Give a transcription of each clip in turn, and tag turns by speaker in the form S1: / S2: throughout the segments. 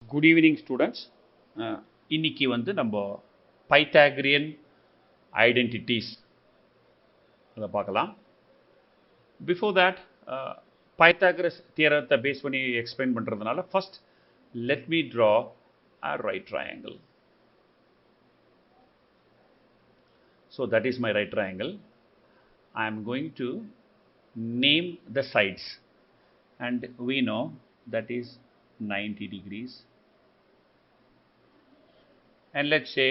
S1: Good evening, students. இன்னைக்கு நம்ம Pythagorean identities அதை பார்க்கலாம். Before that, Pythagoras theorem base பண்ணி எக்ஸ்பிளைன் பண்ணுறதுனால first let me draw a right triangle. So that is my right triangle. I am going to name the sides and we know that is 90 degrees. And let's say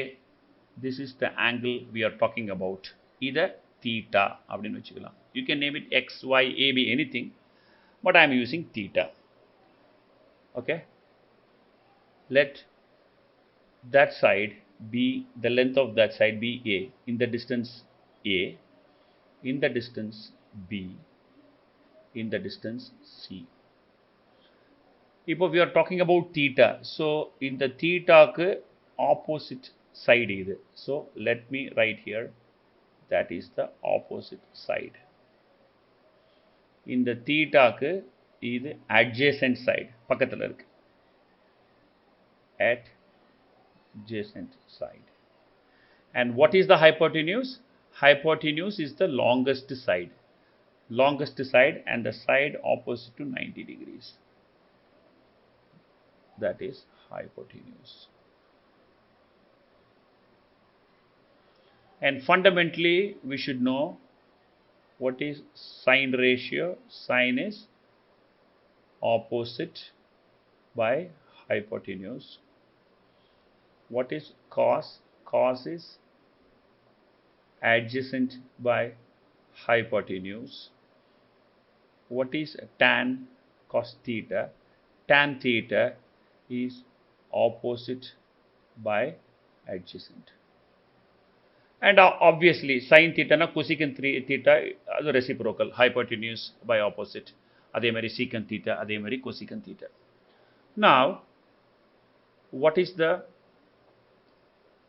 S1: this is the angle we are talking about, either theta அப்படினு வெச்சுக்கலாம். You can name it x, y, a, b, anything, but I am using theta. Okay, let that side be, the length of that side be a, in the distance a, in the distance b, in the distance c. If we are talking about theta, so in the theta ku opposite side idu. So let me write here, that is the opposite side. In the theta ku idu adjacent side, பக்கத்துல இருக்கு, adjacent side. And what is the hypotenuse? Hypotenuse is the longest side and the side opposite to 90 degrees. That is hypotenuse. And fundamentally we should know what is sine ratio. Sine is opposite by hypotenuse. What is cos? Cos is adjacent by hypotenuse. What is tan? Cos theta. Tan theta is opposite by adjacent. And obviously sin theta na cosecant theta adu reciprocal, hypotenuse by opposite. Adhe mari secant theta, adhe mari cosecant theta. Now what is the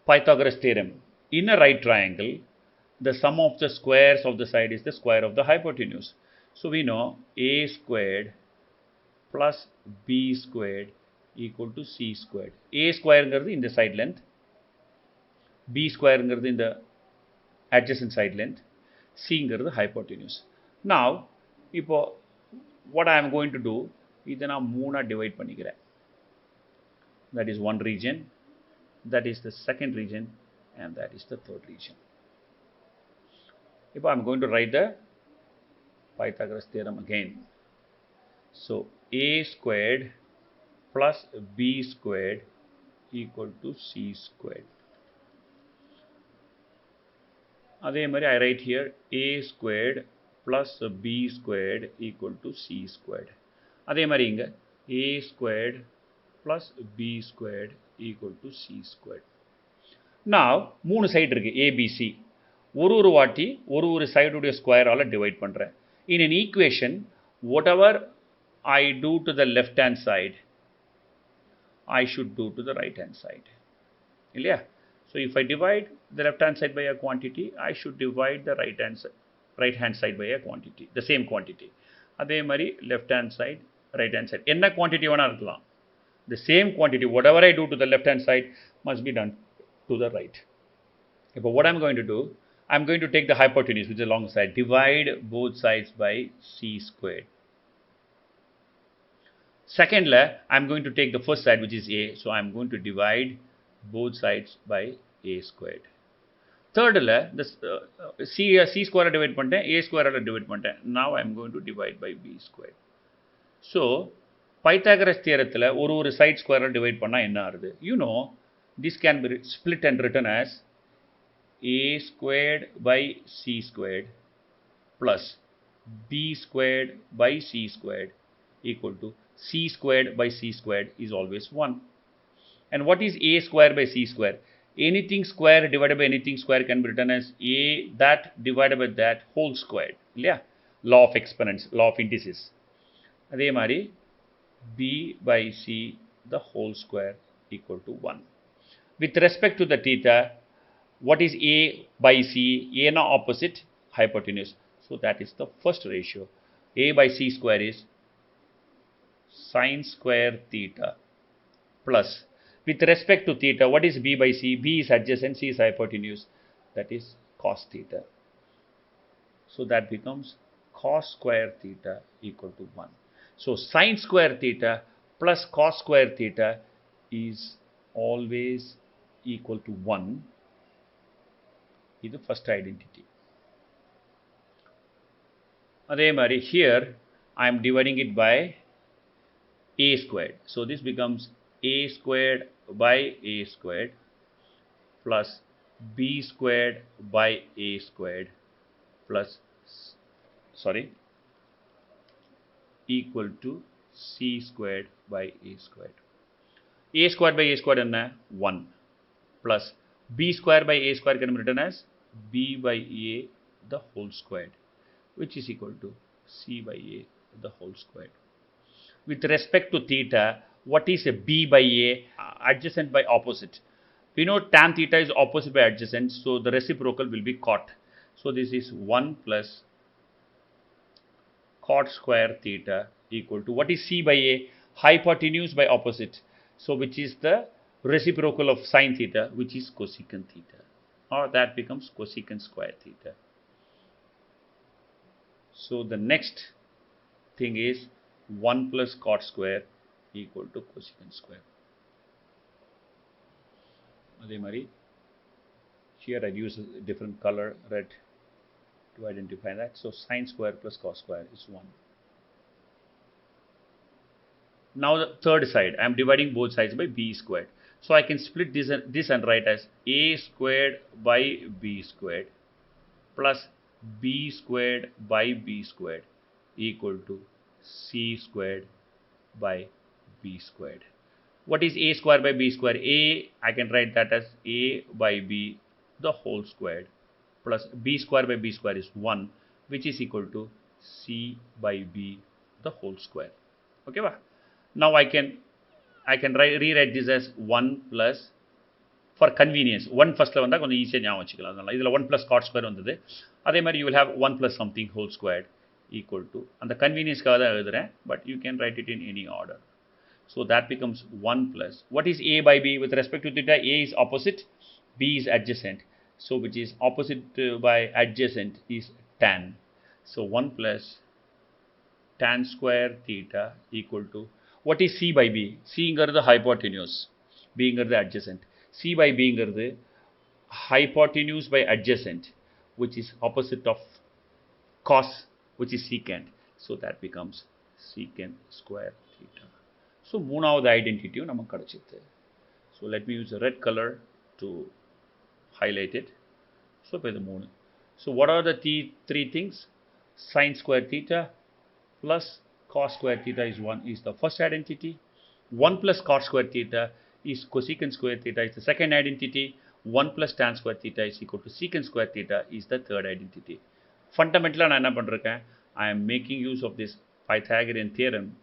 S1: Pythagoras theorem? In a right triangle, the sum of the squares of the side is the square of the hypotenuse. So we know a squared plus b squared equal to c squared. A square engiradhu in the side length, b square engiradhu in the adjacent side length, c engiradhu hypotenuse. Now ipo what I am going to do, idha na moona divide panikren. That is one region, that is the second region, and that is the third region. If I am going to write the Pythagoras theorem again. So a squared plus b squared equal to c squared. Adhe mari I write here a squared plus b squared equal to c squared. Adhe mari inga a squared plus b squared equal to c squared. Now மூணு side இருக்கு a b c, ஒரு வாட்டி ஒரு side உடைய square ஆல divide பண்றேன். In an equation, whatever I do to the left hand side, I should do to the right hand side. இல்லையா? So if I divide the left hand side by a quantity, I should divide the right hand side by a quantity, the same quantity. அதே மாதிரி left hand side, right hand side, என்ன quantity வேணா இருக்கலாம், the same quantity, whatever I do to the left hand side must be done to the right. But what I'm going to do, I'm going to take the hypotenuse, which is the long side, divide both sides by c squared. Second, I'm going to take the first side, which is a, so I'm going to divide both sides by a squared. Third, the c square divide பண்ணிட்டேன், a square divide பண்ணிட்டேன். Now I'm going to divide by b squared. So Pythagoras theorem ஒரு side square divide பண்ணா என்ன ஆகுது? You know, this can be split and written as a squared by c squared plus b squared by c squared equal to c squared by c squared is always 1. And what is a square by c square? Anything square divided by anything square can be written as a that divided by that whole squared. Yeah, law of exponents, law of indices. அதே மாதிரி b by c the whole square equal to 1. With respect to the theta, what is a by c? A na opposite, hypotenuse. So that is the first ratio. A by c square is sine square theta plus with respect to theta, what is b by c? B is adjacent, c is hypotenuse, that is cos theta. So that becomes cos square theta equal to 1. So sin square theta plus cos square theta is always equal to 1 is the first identity. Here I am dividing it by a squared. So this becomes a squared by a squared plus b squared by a squared plus equal to c squared by a squared. A squared by a squared is 1 plus b squared by a squared can be written as b by a the whole squared, which is equal to c by a the whole squared. With respect to theta, what is a b by a? Adjacent by opposite. We know tan theta is opposite by adjacent, so the reciprocal will be cot. So this is 1 plus cot square theta equal to, what is c by a? Hypotenuse by opposite. So which is the reciprocal of sin theta, which is cosecant theta, or that becomes cosecant square theta. So the next thing is 1 plus cot square equal to cosecant square. Here I use a different color, red, to identify that. So sin square plus cos square is 1. Now the third side, I am dividing both sides by b squared. So I can split this and write as a squared by b squared plus b squared by b squared equal to c squared by b squared. What is a square by b square? I can write that as a by b the whole squared plus b square by b square is 1, which is equal to c by b the whole square. Okay, now I can rewrite this as 1 plus, for convenience 1 first la vanda konja easy ah vechikalam, adala idla 1 plus cot square vandhudu. Adhe mari you will have 1 plus something whole squared equal to, and the convenience kaga da eludren, but you can write it in any order. So that becomes 1 plus, what is a by b? With respect to theta, a is opposite, b is adjacent. So which is opposite by adjacent is tan. So 1 plus tan square theta equal to, what is c by b? C ingaradu hypotenuse, b ingaradu adjacent. C by b ingaradu hypotenuse by adjacent, which is opposite of cos, which is secant. So that becomes secant square theta. So மூணாவது ஐடென்டிட்டியும் நமக்கு கிடைச்சிது. So let me use a red color to highlight it. So இப்போ இது 3. So what are the three things? Sin square theta plus cos square theta is 1 is the first identity. 1 plus cot square theta is cosecant square theta is the second identity. 1 plus tan square theta is equal to secant square theta is the third identity. Fundamentally நான் என்ன பண்றேன்? I am making use of this Pythagorean theorem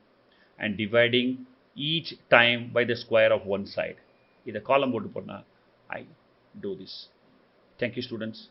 S1: and dividing each time by the square of one side. இத column போட்டு போனா I do this. Thank you, students.